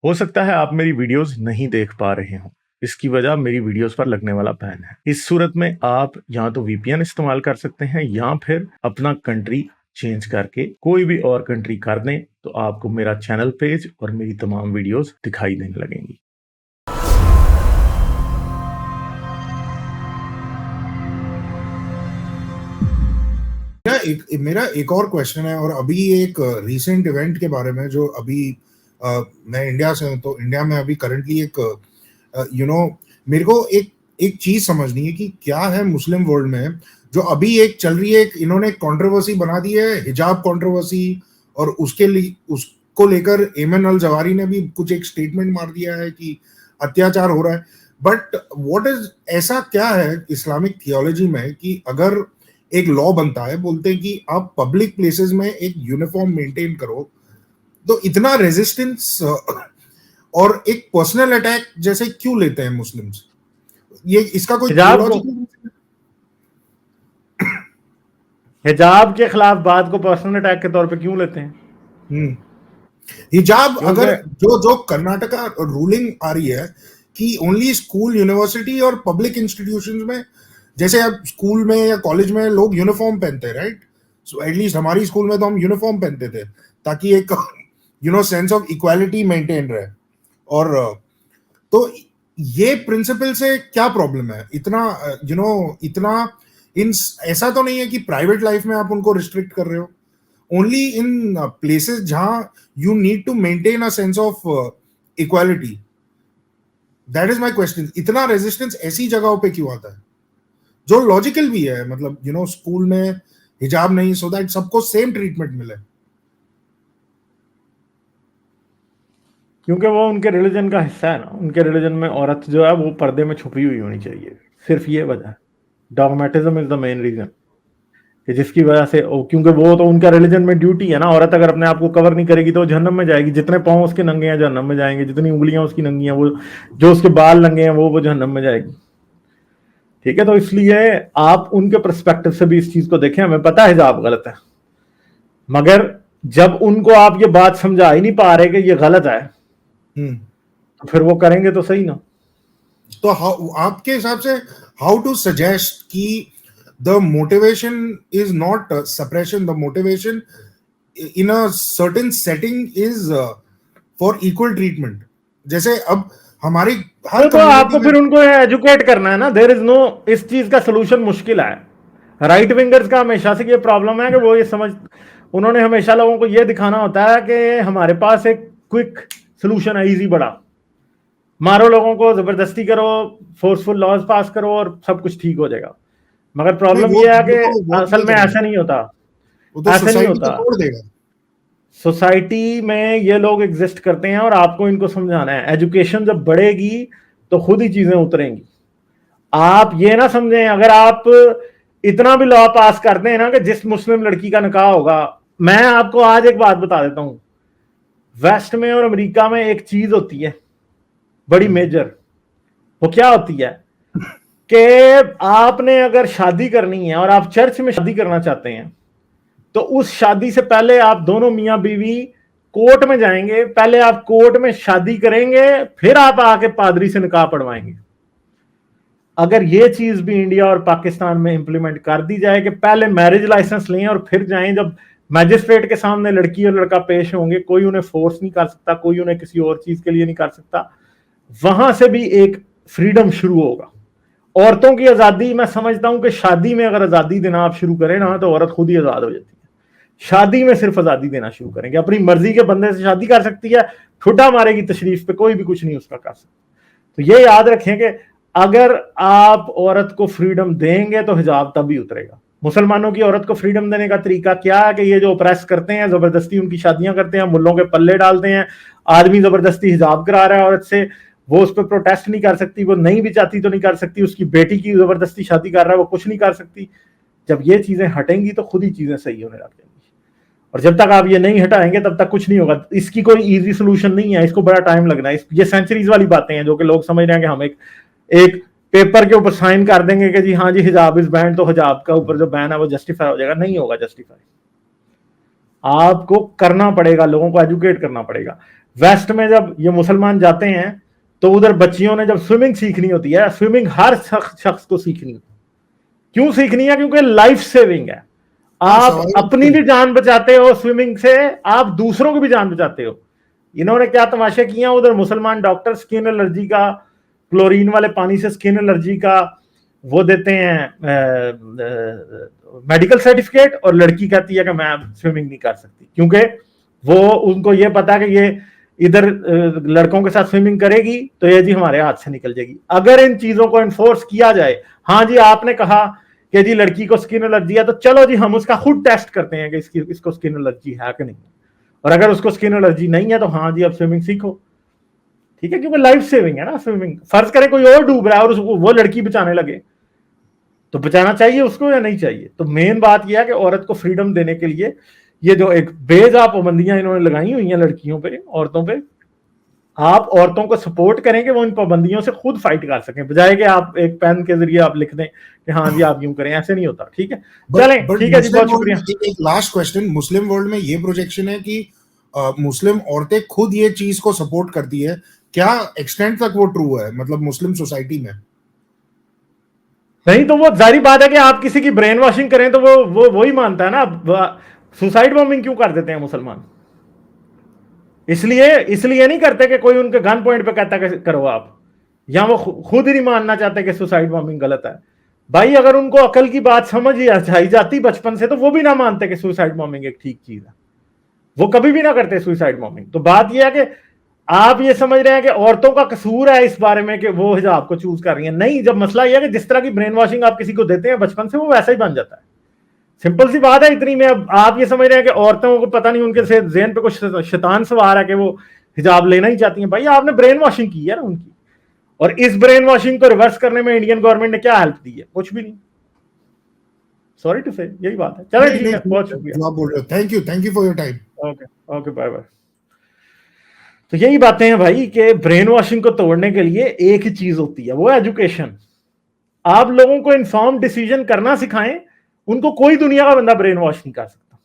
हो सकता है आप मेरी वीडियोस नहीं देख पा रहे हों। इसकी वजह मेरी वीडियोस पर लगने वाला बैन है। इस सूरत में आप या तो वीपीएन इस्तेमाल कर सकते हैं या फिर अपना कंट्री चेंज करके कोई भी और कंट्री कर दें, तो आपको मेरा चैनल पेज और मेरी तमाम वीडियोस दिखाई देने लगेंगी। मेरा एक और क्वेश्चन है, और अभी एक रीसेंट इवेंट के बारे में जो अभी मैं इंडिया से हूँ, तो इंडिया में अभी करंटली एक मेरे को एक चीज समझनी है कि क्या है मुस्लिम वर्ल्ड में जो अभी एक चल रही है। इन्होंने एक कंट्रोवर्सी बना दी है, हिजाब कंट्रोवर्सी, और उसको लेकर एमन अल जवारी ने भी कुछ एक स्टेटमेंट मार दिया है कि अत्याचार हो रहा है। बट व्हाट इज, ऐसा क्या है इस्लामिक थियोलॉजी में कि अगर एक लॉ बनता है, बोलते हैं कि आप पब्लिक प्लेसेस में एक यूनिफॉर्म मेंटेन करो, तो इतना रेजिस्टेंस और एक पर्सनल अटैक जैसे क्यों लेते हैं मुस्लिम्स? ये इसका कोई हिजाब के खिलाफ बात को पर्सनल अटैक के तौर पे क्यों लेते हैं? हिजाब अगर जो कर्नाटका रूलिंग आ रही है कि ओनली स्कूल, यूनिवर्सिटी और पब्लिक इंस्टीट्यूशंस में, जैसे अब स्कूल में या कॉलेज में लोग यूनिफॉर्म पहनते हैं, राइट? सो एटलीस्ट हमारी स्कूल में तो हम यूनिफॉर्म पहनते थे ताकि एक सेंस ऑफ इक्वालिटी मेंटेन रहे। और तो ये प्रिंसिपल से क्या प्रॉब्लम है? इतना ऐसा तो नहीं है कि प्राइवेट लाइफ में आप उनको रिस्ट्रिक्ट कर रहे हो, ओनली इन प्लेसेस जहां you need to maintain a sense of equality. That is my question. इतना रेजिस्टेंस ऐसी जगहों पे क्यों आता है जो लॉजिकल भी है? मतलब स्कूल में हिजाब नहीं, सो दैट सबको सेम ट्रीटमेंट मिले। क्योंकि वो उनके रिलीजन का हिस्सा है ना। उनके रिलीजन में औरत जो है वो पर्दे में छुपी हुई होनी चाहिए, सिर्फ ये वजह है। डॉगमेटिज्म इज द मेन रीजन कि जिसकी वजह से, क्योंकि वो तो उनका रिलीजन में ड्यूटी है ना। औरत अगर अपने आप को कवर नहीं करेगी तो जहन्नम में जाएगी। जितने पाँव उसके नंगे हैं जहन्नम में जाएंगे, जितनी उंगलियां उसकी नंगी हैं, वो जो उसके बाल नंगे हैं वो जहन्नम में जाएगी। ठीक है, तो इसलिए आप उनके पर्सपेक्टिव से भी इस चीज को देखें। हमें पता है हिजाब गलत है, मगर जब उनको आप ये बात समझा ही नहीं पा रहे कि ये गलत है, तो फिर वो करेंगे तो सही ना। तो आपके हिसाब से हाउ टू सजेस्ट कि the motivation is not suppression, the motivation in a certain setting is for equal treatment. जैसे अब हमारी हर तो आपको फिर उनको एजुकेट करना है ना। देयर इज नो, इस चीज का सोल्यूशन मुश्किल है। राइट विंगर्स का हमेशा से ये प्रॉब्लम है कि वो ये उन्होंने हमेशा लोगों को ये दिखाना होता है कि हमारे पास एक क्विक सोल्यूशन है, इजी बड़ा, मारो लोगों को, जबरदस्ती करो, फोर्सफुल लॉज पास करो और सब कुछ ठीक हो जाएगा। मगर प्रॉब्लम ये है कि असल में ऐसा नहीं होता। ऐसा नहीं होता। सोसाइटी में ये लोग एग्जिस्ट करते हैं और आपको इनको समझाना है। एजुकेशन जब बढ़ेगी तो खुद ही चीजें उतरेंगी। आप ये ना समझें, अगर आप इतना भी लॉ पास करते हैं ना कि जिस मुस्लिम लड़की का निकाह होगा, मैं आपको आज एक बात बता देता हूं, वेस्ट में और अमेरिका में एक चीज होती है बड़ी मेजर। वो क्या होती है कि आपने अगर शादी करनी है और आप चर्च में शादी करना चाहते हैं, तो उस शादी से पहले आप दोनों मियां बीवी कोर्ट में जाएंगे। पहले आप कोर्ट में शादी करेंगे, फिर आप आके पादरी से निकाह पढ़वाएंगे। अगर ये चीज भी इंडिया और पाकिस्तान में इंप्लीमेंट कर दी जाए कि पहले मैरिज लाइसेंस लें और फिर जाएं, जब मैजिस्ट्रेट के सामने लड़की और लड़का पेश होंगे, कोई उन्हें फोर्स नहीं कर सकता, कोई उन्हें किसी और चीज के लिए नहीं कर सकता, वहां से भी एक फ्रीडम शुरू होगा। औरतों की आजादी, मैं समझता हूं कि शादी में अगर आजादी देना आप शुरू करें ना, तो औरत खुद ही आजाद हो जाती है। शादी में सिर्फ आजादी देना शुरू करेंगे, अपनी मर्जी के बंदे से शादी कर सकती है, ठुड्डा मारेगी तशरीफ पे, कोई भी कुछ नहीं उसका कर सकता। तो ये याद रखें कि अगर आप औरत को फ्रीडम देंगे तो हिजाब तभी उतरेगा। मुसलमानों की औरत को फ्रीडम देने का तरीका क्या है कि ये जो ऑपरेस करते हैं, जबरदस्ती उनकी शादियां करते हैं, मुल्लों के पल्ले डालते हैं, आदमी जबरदस्ती हिजाब करा रहा है औरत से, वो उस पर प्रोटेस्ट नहीं कर सकती, वो नहीं भी चाहती तो नहीं कर सकती, उसकी बेटी की जबरदस्ती शादी कर रहा है, वो कुछ नहीं कर सकती। जब ये चीजें हटेंगी तो खुद ही चीजें सही होने लग जाएंगी, और जब तक आप ये नहीं हटाएंगे तब तक कुछ नहीं होगा। इसकी कोई इजी सोल्यूशन नहीं है, इसको बड़ा टाइम लगना है। ये सेंचुरीज वाली बातें हैं जो कि लोग समझ रहे हैं कि हम एक पेपर के ऊपर साइन कर देंगे कि जी हाँ जी हिजाब इज बैन, तो हिजाब का ऊपर जो बैन है वो जस्टिफाई हो जाएगा। नहीं होगा जस्टिफाई। आपको करना पड़ेगा, लोगों को एजुकेट करना पड़ेगा। ویسٹ میں جب یہ مسلمان جاتے ہیں تو ادھر بچیوں نے جب سوئمنگ سیکھنی ہوتی ہے، سوئمنگ ہر شخص کو سیکھنی ہے. کیوں سیکھنی ہے؟ کیونکہ لائف سیونگ ہے. آپ اپنی بھی جان بچاتے ہو سوئمنگ سے، آپ دوسروں کی بھی جان بچاتے ہو. انہوں نے کیا تماشے کیا ادھر مسلمان ڈاکٹر سکن الرجی کا، کلورین والے پانی سے سکن الرجی کا وہ دیتے ہیں میڈیکل سرٹیفکیٹ، اور لڑکی کہتی ہے کہ میں سوئمنگ نہیں کر سکتی، کیونکہ وہ ان کو یہ پتا کہ یہ ادھر لڑکوں کے ساتھ سوئمنگ کرے گی تو یہ جی ہمارے ہاتھ سے نکل جائے گی. اگر ان چیزوں کو انفورس کیا جائے، ہاں جی آپ نے کہا کہ جی لڑکی کو سکن الرجی ہے تو چلو جی ہم اس کا خود ٹیسٹ کرتے ہیں کہ اس کو سکن الرجی ہے کہ نہیں، اور اگر اس کو سکن الرجی نہیں ہے تو ہاں جی اب سوئمنگ سیکھو. ٹھیک ہے، کیونکہ لائف سیونگ ہے نا سوئمنگ. فرض کرے کوئی اور ڈوب رہا ہے اور وہ لڑکی بچانے لگے تو بچانا چاہیے اس کو یا نہیں چاہیے؟ تو مین بات یہ ہے کہ عورت کو فریڈم دینے کے لیے یہ جو ایک بے جا پابندیاں انہوں نے لگائی ہوئی ہیں لڑکیوں پہ، عورتوں پہ، آپ عورتوں کو سپورٹ کریں کہ وہ ان پابندیوں سے خود فائٹ کر سکیں، بجائے کہ آپ ایک پین کے ذریعے آپ لکھ دیں کہ ہاں جی آپ یوں کریں. ایسے نہیں ہوتا. ٹھیک ہے، چلیں ٹھیک ہے جی، بہت شکریہ. ایک لاسٹ کوشچن، مسلم ورلڈ میں یہ پروجیکشن ہے کہ مسلم عورتیں خود یہ چیز کو سپورٹ کرتی ہے، کیا ایکسٹینٹ تک وہ ٹرو ہے مطلب مسلم سوسائٹی میں؟ نہیں تو وہ ظاہری بات ہے کہ آپ کسی کی برین واشنگ کریں تو وہ وہی مانتا ہے نا. سوسائڈ بامبنگ کیوں کر دیتے ہیں مسلمان؟ اس لیے نہیں کرتے کہ کوئی ان کے گن پوائنٹ پہ کہتا کہ کرو آپ، یا وہ خود ہی نہیں ماننا چاہتے کہ سوسائڈ بامبنگ غلط ہے. بھائی اگر ان کو عقل کی بات سمجھ ہی آئی جاتی بچپن سے تو وہ بھی نہ مانتے کہ سوسائڈ بامبنگ ایک ٹھیک چیز ہے، وہ کبھی بھی نہ کرتے سوسائڈ بامبنگ. تو بات یہ ہے کہ آپ یہ سمجھ رہے ہیں کہ عورتوں کا قصور ہے اس بارے میں کہ وہ حجاب کو چوز کر رہی ہیں. نہیں، جب مسئلہ یہ ہے کہ جس طرح کی برین واشنگ آپ کسی کو دیتے ہیں بچپن سے وہ ویسا ہی بن جاتا ہے. سمپل سی بات ہے اتنی میں. اب آپ یہ سمجھ رہے ہیں کہ عورتوں کو پتہ نہیں ان کے ذہن پہ کچھ شیطان سوار ہے کہ وہ حجاب لینا ہی چاہتی ہیں. بھائی آپ نے برین واشنگ کی ہے نا ان کی، اور اس برین واشنگ کو ریورس کرنے میں انڈین گورنمنٹ نے کیا ہیلپ دی ہے؟ کچھ بھی نہیں. سوری ٹو سے یہی بات ہے. چلے ٹھیک ہے، بہت شکریہ. جو آپ بول رہے ہو، thank you for your time. Okay okay, bye bye. تو یہی باتیں ہیں بھائی کہ برین واشنگ کو توڑنے کے لیے ایک ہی چیز ہوتی ہے، وہ ایجوکیشن. آپ لوگوں کو انفارم ڈیسیجن کرنا سکھائیں، ان کو کوئی دنیا کا بندہ برین واش نہیں کر سکتا.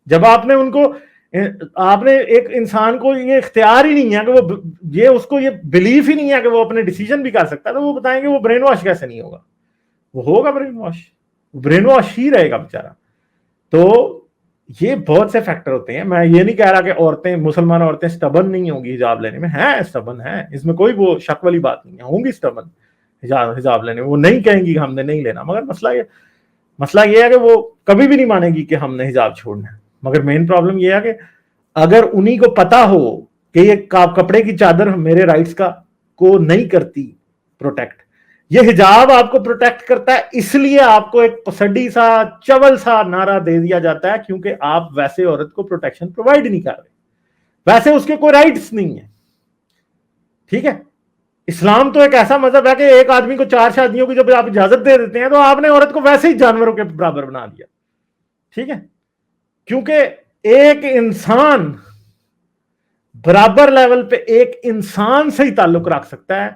جب آپ نے ان کو، آپ نے ایک انسان کو یہ اختیار ہی نہیں ہے کہ وہ یہ اس کو یہ بلیف ہی نہیں ہے کہ وہ اپنے ڈیسیجن بھی کر سکتا ہے، تو وہ بتائیں گے وہ برین واش کیسے نہیں ہوگا؟ وہ ہوگا برین واش ہی رہے گا بیچارہ. تو یہ بہت سے فیکٹر ہوتے ہیں. میں یہ نہیں کہہ رہا کہ عورتیں، مسلمان عورتیں سٹبن نہیں ہوں گی حجاب لینے میں، ہیں سٹبن ہیں، اس میں کوئی وہ شک والی بات نہیں ہے، ہوں گی سٹبن حجاب لینے میں. وہ نہیں کہیں گی کہ ہم نے نہیں لینا، مگر مسئلہ یہ ہے کہ وہ کبھی بھی نہیں مانے گی کہ ہم نے حجاب چھوڑنا ہے. مگر مین پرابلم یہ ہے کہ اگر انہی کو پتا ہو کہ یہ کپڑے کی چادر میرے رائٹس کا کو نہیں کرتی پروٹیکٹ، یہ حجاب آپ کو پروٹیکٹ کرتا ہے، اس لیے آپ کو ایک پسڈی سا چول سا نعرہ دے دیا جاتا ہے، کیونکہ آپ ویسے عورت کو پروٹیکشن پرووائڈ نہیں کر رہے، ویسے اس کے کوئی رائٹس نہیں ہیں. ٹھیک ہے، اسلام تو ایک ایسا مذہب ہے کہ ایک آدمی کو 4 شادیوں کی جب آپ اجازت دے دیتے ہیں تو آپ نے عورت کو ویسے ہی جانوروں کے برابر بنا دیا. ٹھیک ہے، کیونکہ ایک انسان برابر لیول پہ ایک انسان سے ہی تعلق رکھ سکتا ہے،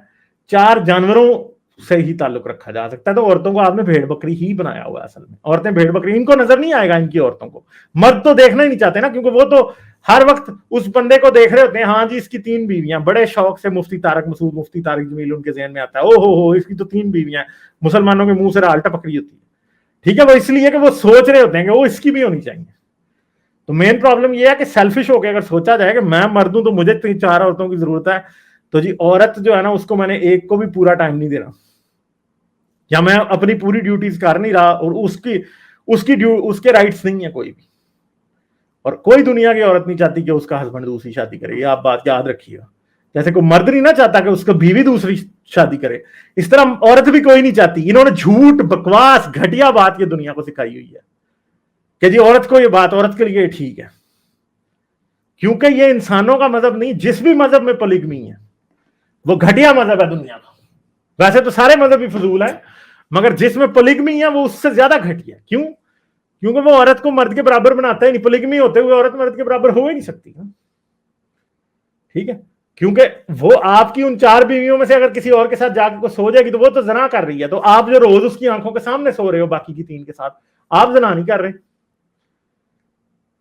4 جانوروں سے ہی تعلق رکھا جا سکتا ہے. تو عورتوں کو آپ نے بھیڑ بکری ہی بنایا ہوا ہے. اصل میں عورتیں بھیڑ بکری، ان کو نظر نہیں آئے گا ان کی عورتوں کو. مرد تو دیکھنا ہی نہیں چاہتے نا، کیونکہ وہ تو ہر وقت اس بندے کو دیکھ رہے ہوتے ہیں، ہاں جی اس کی 3 بیویاں، بڑے شوق سے مفتی طارق مسعود، مفتی طارق جمیل ان کے ذہن میں آتا ہے، او ہو اس کی تو 3 بیویاں. مسلمانوں کے منہ سے رال ٹپکری ہوتی ہے. ٹھیک ہے، وہ اس لیے کہ وہ سوچ رہے ہوتے ہیں کہ وہ اس کی بھی ہونی چاہیے. تو مین پرابلم یہ ہے کہ سیلفش ہو کے اگر سوچا جائے کہ میں مرد ہوں تو مجھے 4 عورتوں کی ضرورت ہے، تو جی عورت جو ہے نا اس کو میں نے ایک کو بھی پورا ٹائم نہیں دینا، یا میں اپنی پوری ڈیوٹیز کر نہیں رہا، اور اس کے رائٹس نہیں ہے کوئی بھی. اور کوئی دنیا کی عورت نہیں چاہتی کہ اس کا ہسبینڈ دوسری شادی کرے. یہ آپ بات یاد رکھیے گا. جیسے کوئی مرد نہیں نہ چاہتا کہ اس کا بیوی دوسری شادی کرے، اس طرح عورت بھی کوئی نہیں چاہتی. انہوں نے جھوٹ، بکواس، گھٹیا بات یہ دنیا کو سکھائی ہوئی ہے کہ جی عورت کو یہ بات عورت کے لیے ٹھیک ہے، کیونکہ یہ انسانوں کا مذہب نہیں. جس بھی مذہب میں پولیگمی ہے وہ گھٹیا مذہب ہے دنیا کا. ویسے تو سارے مذہب ہی فضول ہیں، مگر جس میں پولیگمی ہے وہ اس سے زیادہ گھٹیا. کیوں؟ کیونکہ وہ عورت کو مرد کے برابر بناتا ہے نہیں. پولیگمی ہوتے ہوئے عورت مرد کے برابر ہو ہی نہیں سکتی. ٹھیک ہے، کیونکہ وہ آپ کی ان 4 بیویوں میں سے اگر کسی اور کے ساتھ جا کے سو جائے گی تو وہ تو زنا کر رہی ہے. تو آپ جو روز اس کی آنکھوں کے سامنے سو رہے ہو باقی کی 3 کے ساتھ، آپ زنا نہیں کر رہے.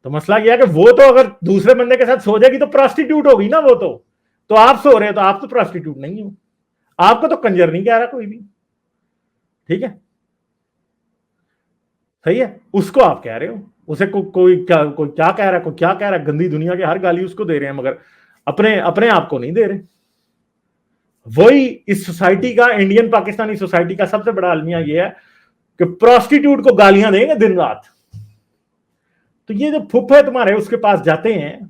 तो मसला यह है कि वो तो अगर दूसरे बंदे के साथ सो जाएगी तो प्रोस्टिट्यूट होगी ना वो तो आप सो रहे हो तो आप तो प्रोस्टिट्यूट नहीं हो, आपको तो कंजर नहीं कह रहा कोई भी, ठीक है, सही है, उसको आप कह रहे हो, उसे कोई क्या कह रहा है, कोई क्या कह रहा है, गंदी दुनिया के हर गाली उसको दे रहे हैं, मगर अपने आप को नहीं दे रहे। वही इस सोसाइटी का, इंडियन पाकिस्तानी सोसाइटी का सबसे बड़ा अलमिया यह है कि प्रोस्टिट्यूट को गालियां देंगे दिन रात। तो ये जो फुफ्फे तुम्हारे उसके पास जाते हैं,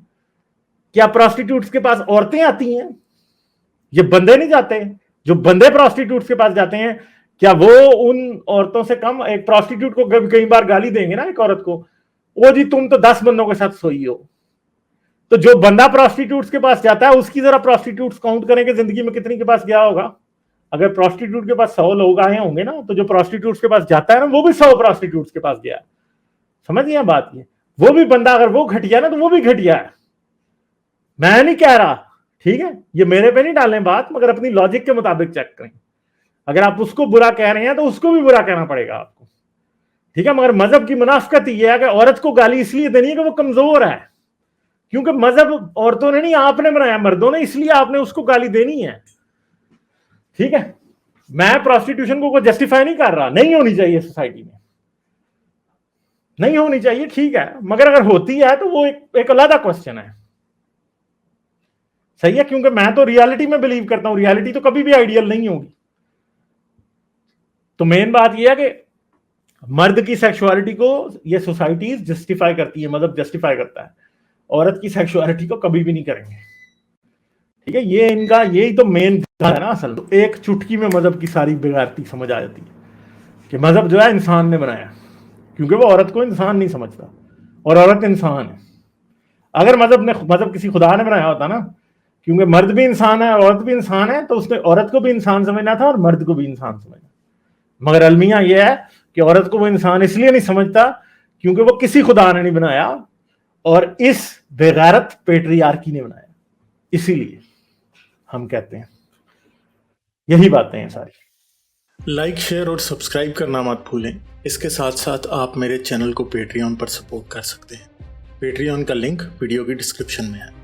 क्या प्रोस्टिट्यूट्स के पास औरतें आती हैं? ये बंदे नहीं जाते। जो बंदे प्रोस्टिट्यूट्स के पास जाते हैं, क्या वो उन औरतों से कम? एक प्रोस्टिट्यूट को कई बार गाली देंगे ना एक औरत को, वो जी तुम तो 10 बंदों के साथ सोई हो। तो जो बंदा प्रोस्टिट्यूट्स के पास जाता है उसकी जरा प्रोस्टिट्यूट्स काउंट करें कि जिंदगी में कितनी के पास गया होगा। अगर प्रोस्टिट्यूट के पास 100 लोग आए होंगे ना, तो जो प्रोस्टिट्यूट्स के पास जाता है ना, वो भी 100 प्रोस्टिट्यूट्स के पास गया। समझिए बात ये, वो भी बंदा अगर वो घटिया ना तो वो भी घटिया है। मैं नहीं कह रहा, ठीक है, ये मेरे पे नहीं डालें बात, मगर अपनी लॉजिक के मुताबिक चेक करें। अगर आप उसको बुरा कह रहे हैं तो उसको भी बुरा कहना पड़ेगा आपको, ठीक है। मगर मजहब की मुनाफिकत ये है कि औरत को गाली इसलिए देनी है कि वो कमजोर है, क्योंकि मजहब औरतों ने नहीं, आपने बनाया, मर्दों ने, इसलिए आपने उसको गाली देनी है, ठीक है। मैं प्रोस्टिट्यूशन को जस्टिफाई नहीं कर रहा, नहीं होनी चाहिए सोसाइटी में, नहीं होनी चाहिए, ठीक है, मगर अगर होती है तो वो एक अलग क्वेश्चन है, सही है। क्योंकि मैं तो रियलिटी में बिलीव करता हूं, रियलिटी तो कभी भी आइडियल नहीं होगी। तो मेन बात यह है कि मर्द की सेक्सुअलिटी को ये सोसाइटीज जस्टिफाई करती है, मदद जस्टिफाई करता है, औरत की सेक्सुअलिटी को कभी भी नहीं करेंगे, ठीक है। ये इनका यही तो मेन है ना असल। तो एक चुटकी में मजहब की सारी बेगारती समझ आ जाती है कि मजहब जो है इंसान ने बनाया, क्योंकि वो औरत को इंसान नहीं समझता और औरत इंसान है। अगर मजहब किसी खुदा ने बनाया होता ना, क्योंकि मर्द भी इंसान है और औरत भी इंसान है, तो उसने औरत को भी इंसान समझना था और मर्द को भी इंसान समझना। मगर अलमिया यह है कि औरत को वो इंसान इसलिए नहीं समझता क्योंकि वो किसी खुदा ने नहीं बनाया और इस बेगैरत पेट्रियार्की ने बनाया। इसीलिए हम कहते हैं यही बातें हैं सारी। लाइक, शेयर और सब्सक्राइब करना मत भूलें। इसके साथ साथ आप मेरे चैनल को पेट्रियन पर सपोर्ट कर सकते हैं। पेट्रियन का लिंक वीडियो की डिस्क्रिप्शन में है।